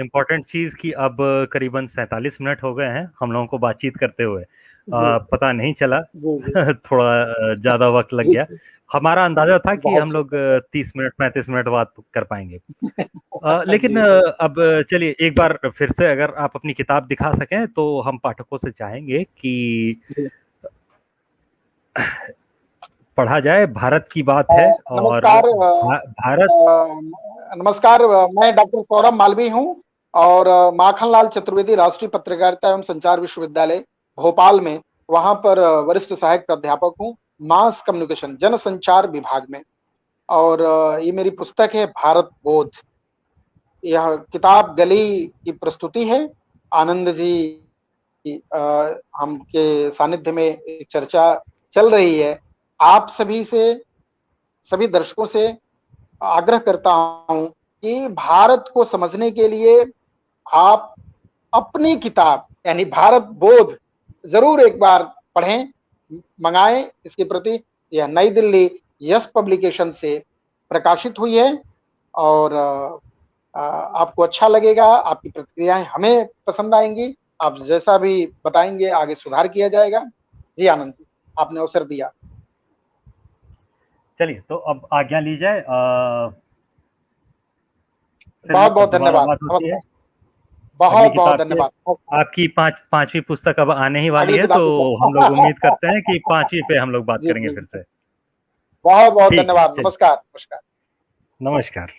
इम्पोर्टेंट चीज कि अब करीबन 47 मिनट हो गए हैं हम लोगों को बातचीत करते हुए। जी, पता नहीं चला। जी, जी, थोड़ा ज्यादा वक्त लग जी, गया। हमारा अंदाजा था कि बहुत हम लोग शुक्रिया। 30 मिनट 35 मिनट बात कर पाएंगे। लेकिन जी, जी, अब चलिए एक बार फिर से अगर आप अपनी किताब दिखा सकें तो हम पाठकों से चाहेंगे कि जी। पढ़ा जाए। भारत की बात है और नमस्कार, भारत। नमस्कार, मैं डॉक्टर सौरभ मालवीय हूँ और माखनलाल चतुर्वेदी राष्ट्रीय पत्रकारिता एवं संचार विश्वविद्यालय भोपाल में, वहां पर वरिष्ठ सहायक प्राध्यापक हूँ, मास कम्युनिकेशन जनसंचार विभाग में। और ये मेरी पुस्तक है भारत बोध। यह किताब गली की प्रस्तुति है। आनंद जी हम के सानिध्य में एक चर्चा चल रही है। आप सभी से, सभी दर्शकों से आग्रह करता हूं कि भारत को समझने के लिए आप अपनी किताब यानी भारत बोध जरूर एक बार पढ़ें, मंगाएं इसके प्रति। यह नई दिल्ली यस पब्लिकेशन से प्रकाशित हुई है और आपको अच्छा लगेगा, आपकी प्रतिक्रियाएं हमें पसंद आएंगी। आप जैसा भी बताएंगे आगे सुधार किया जाएगा। जी आनंद जी, आपने अवसर दिया। चलिए, तो अब आज्ञा ली जाए। बहुत फिर बहुत दोबारा धन्यवाद, बात होती है नमस्कार। अगली बहुत बहुत किताब के। धन्यवाद, नमस्कार। आपकी पांचवी पुस्तक अब आने ही वाली अगली है, किताब तो हम लोग की उम्मीद करते हैं कि पांचवी पे हम लोग बात जी, करेंगे जी, फिर से। बहुत बहुत ठीक है, धन्यवाद, चलिए, नमस्कार, नमस्कार। नमस्कार।